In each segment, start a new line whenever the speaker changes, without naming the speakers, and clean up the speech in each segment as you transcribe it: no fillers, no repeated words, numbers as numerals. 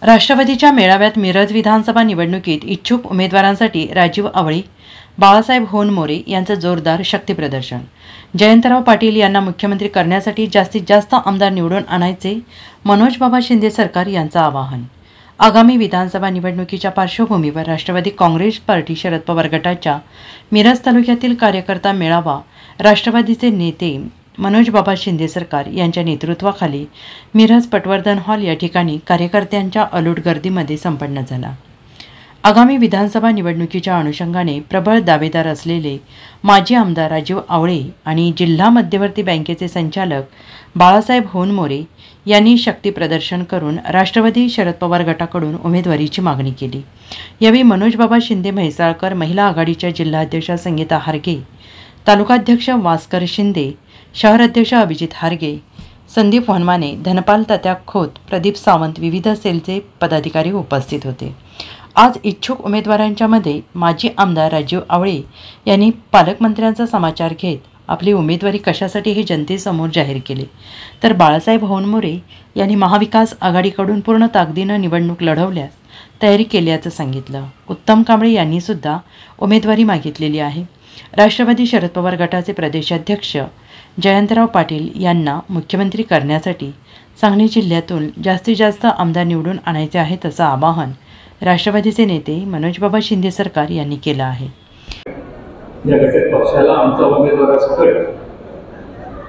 राष्ट्रवादीच्या मेळाव्यात मिरज विधानसभा निवडणुकीत इच्छुक उमेदवारांसाठी राजीव आवळे, बाळासाहेब होनमोरे यांचं जोरदार शक्तीप्रदर्शन। जयंतराव पाटील यांना मुख्यमंत्री करण्यासाठी जास्तीत जास्त आमदार निवडून आणायचे मनोज बाबा शिंदे सरकार यांचं आवाहन। आगामी विधानसभा निवडणुकीच्या पार्श्वभूमीवर राष्ट्रवादी काँग्रेस पार्टी शरद पवार गटाच्या मिरज तालुक्यातील कार्यकर्ता मेळावा राष्ट्रवादीचे नेते मनोज बाबा शिंदे सरकार यांच्या नेतृत्वाखाली मिरज पटवर्धन हॉल या ठिकाणी कार्यकर्त्यांच्या अलोट गर्दीमध्ये संपन्न झाला। आगामी विधानसभा निवडणुकीच्या अनुषंगाने प्रबळ दावेदार असलेले माजी आमदार राजीव आवळे आणि जिल्हा मध्यवर्ती बँकेचे संचालक बाळासाहेब होनमोरे यांनी शक्ती प्रदर्शन करून राष्ट्रवादी शरद पवार गटाकडून उमेदवारीची मागणी केली। यावेळी मनोज बाबा शिंदे म्हैसाळकर महिला आघाडीच्या जिल्हाध्यक्षा संगीता हारगे, तालुकाध्यक्ष वास्कर शिंदे, शहर अध्यक्ष अभिजित हारगे, संदीप वनमाने, धनपाल तात्या खोत, प्रदीप सावंत विविध सेलचे पदाधिकारी उपस्थित होते। आज इच्छुक उमेदवारांच्या मध्ये माजी आमदार राजीव आवळे यांनी पालकमंत्र्यांचा समाचार घेत आपली उमेदवारी कशासाठी हे जनतेसमोर जाहीर केले, तर बाळासाहेब होनमोरे यांनी महाविकास आघाडीकडून पूर्ण ताकदीनं निवडणूक लढवल्यास तयारी केल्याचं सांगितलं। उत्तम कांबळे यांनी सुद्धा उमेदवारी मागितलेली आहे। राष्ट्रवादी शरद पवार गटाचे प्रदेशाध्यक्ष जयंतराव पाटील यांना मुख्यमंत्री करण्यासाठी सांगली जिल्ह्यातून जास्तीत जास्त आमदार निवडून आणायचे आहेत असं आवाहन राष्ट्रवादीचे नेते मनोज बाबा शिंदे सरकार यांनी केलं आहे।
या घटक पक्षाला आमचा उमेदवारासकट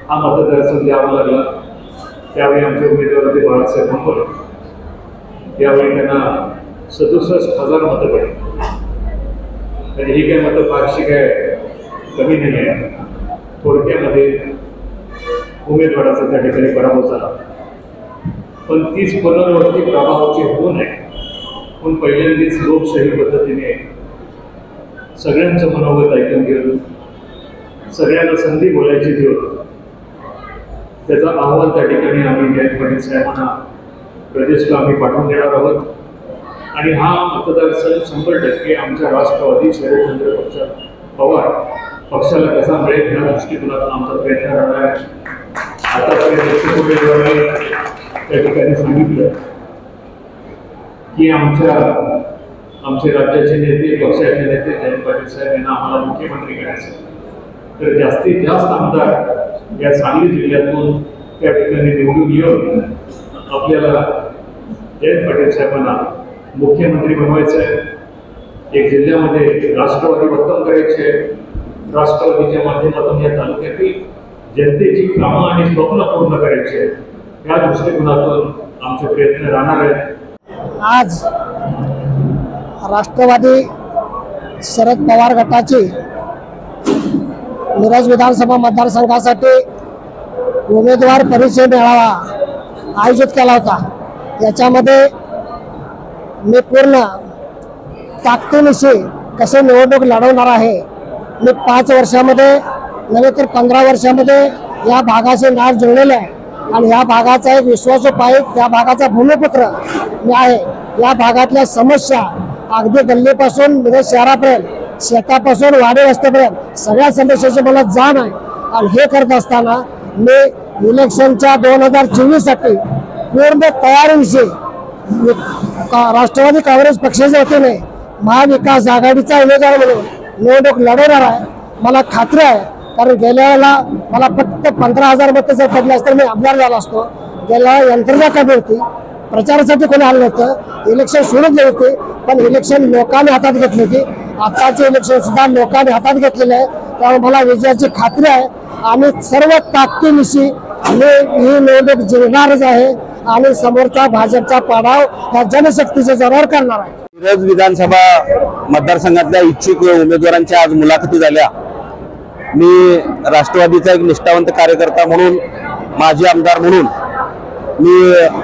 हा मतदारसंघ द्यावा लागला। त्यावेळी आमचे उमेदवार होते बाळासाहेब होनमोरे। त्यावेळी त्यांना 67,000 मतं पडली। तर ही काही मतं फारशी काय कमी नाही आहे। थोडक्यामध्ये उमेदवाराचा त्या ठिकाणी पराभव झाला, पण तीच पुनरावृत्ती प्रभावाची होऊ नये म्हणून पहिल्यांदाच लोकशाही पद्धतीने सगळ्यांचं मनोगत ऐकून घेऊन सगळ्यांना संधी बोलायची देऊन त्याचा अहवाल त्या ठिकाणी आम्ही जयंत पाटील साहेबांना प्रदेशला आम्ही पाठवून देणार आहोत। आणि हा मतदारसंघ 100% आमच्या राष्ट्रवादी शरदचंद्र पवार पक्षाला कसा मिळेल या दृष्टिकोनातून आमचा प्रयत्न राहणार आहे। आतापर्यंत उमेदवारांनी त्या ठिकाणी सांगितलं की आमचे राज्याचे नेते पक्षाचे नेते जयंत पाटील साहेब यांना आम्हाला मुख्यमंत्री करायचं, तर जास्तीत जास्त आमदार या सांगली जिल्ह्यातून त्या ठिकाणी निवडून येऊन आपल्याला जयंत पाटील साहेबांना मुख्यमंत्री बनवायचं आहे। एक जिल्ह्यामध्ये राष्ट्रवादी उत्तम करायचे, राष्ट्रवादीच्या माध्यमातून या तालुक्यातील जनतेची कामं आणि स्वप्न पूर्ण करायचे, या दृष्टिकोनातून आमचे प्रयत्न राहणार आहेत।
आज राष्ट्रवादी शरद पवार गटाची मिरज विधानसभा मतदारसंघासाठी उमेदवार परिचय मेळावा आयोजित केला होता। याच्यामध्ये मी पूर्ण ताकदीनिशी कसे निवडणूक लढवणार आहे। मी 5 वर्षामध्ये नव्हे तर 15 वर्षामध्ये या भागाचे नाव जुळलेले आहे आणि या भागाचा एक विश्वासू पाईक, या भागाचा भूमिपुत्र मी आहे। या भागातल्या समस्या अगदी गल्लीपासून मिरज शहरापर्यंत, शेतापासून वाडी रस्त्यापर्यंत सगळ्या समस्याची मला जाण आहे। आणि हे करत असताना मी इलेक्शनच्या 2024 साठी पूर्ण तयारीविषयी राष्ट्रवादी काँग्रेस पक्षाच्या वतीने महाविकास आघाडीचा उमेदवार म्हणून निवडणूक लढवणार आहे। मला खात्री आहे, कारण गेल्या वेळेला मला फक्त 15,000 मतं जर पडले असते मी आमदार झाला असतो। गेल्या यंत्रणा कमी होती, प्रचारासाठी कोणी आलं नव्हतं, इलेक्शन सोडून गेले होते, पण इलेक्शन लोकांनी हातात घेतली होती। आताचे इलेक्शन सुद्धा लोकांनी हातात घेतलेले आहे, त्यामुळे मला विजयाची खात्री आहे आणि सर्व ताकदीनिशी मी ही निवडणूक जिंकणारच आहे आणि समोरचा भाजपचा पाडाव या जनशक्तीचे जोरावर करणार आहे।
मिरज विधानसभा मतदारसंघातल्या इच्छुक उमेदवारांच्या आज मुलाखती झाल्या। मी राष्ट्रवादीचा एक निष्ठावंत कार्यकर्ता म्हणून, माजी आमदार म्हणून मी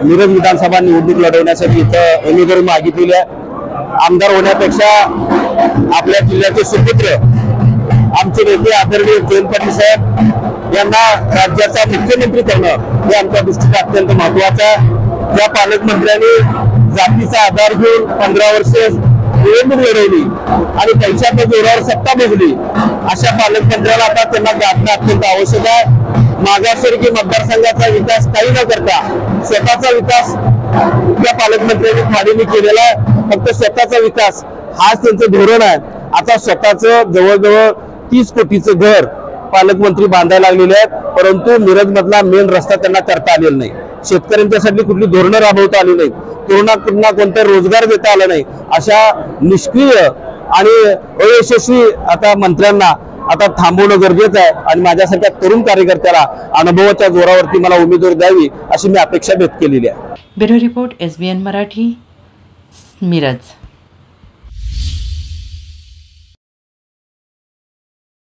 मिरज विधानसभा निवडणूक लढवण्यासाठी इथं उमेदवारी मागितलेली आहे। आमदार होण्यापेक्षा आपल्या जिल्ह्याचे सुपुत्र आमचे नेते आदरणीय जयंत पाटील साहेब यांना राज्याचा मुख्यमंत्री करणं हे आमच्या दृष्टीने अत्यंत महत्त्वाचं आहे। त्या पालकमंत्र्यांनी जातीचा आधार घेऊन 15 वर्षे निवडणूक लढवली आणि पैशाच्या जोरावर सत्ता भोगली, अशा पालकमंत्र्याला आता त्यांना गाठणं अत्यंत आवश्यक आहे। मागासवर्गीय मतदारसंघाचा विकास काही न करता स्वतःचा विकास त्या पालकमंत्र्यांनी ठाण्याने केलेला फक्त स्वतःचा विकास हाच त्यांचं धोरण आहे. आता स्वतःचं जवळजवळ 30 कोटीचं घर पालकमंत्री बांधायला लागलेले आहेत, परंतु मिरज मधला मेन रस्ता त्यांना करता आलेला नाही. शेतकऱ्यांच्यासाठी कुठली धोरणं राबवता आली नाही, तरुणांना कोणता रोजगार देता आला नाही. अशा निष्क्रिय आणि अयशस्वी आता मंत्र्यांना आता थांबवणं गरजेचं आहे आणि माझ्यासारख्या तरुण कार्यकर्त्याला अनुभवाच्या जोरावरती मला उमेदवारी द्यावी अशी मी अपेक्षा व्यक्त केलेली आहे.
Bureau report SBN Marathi, Miraj.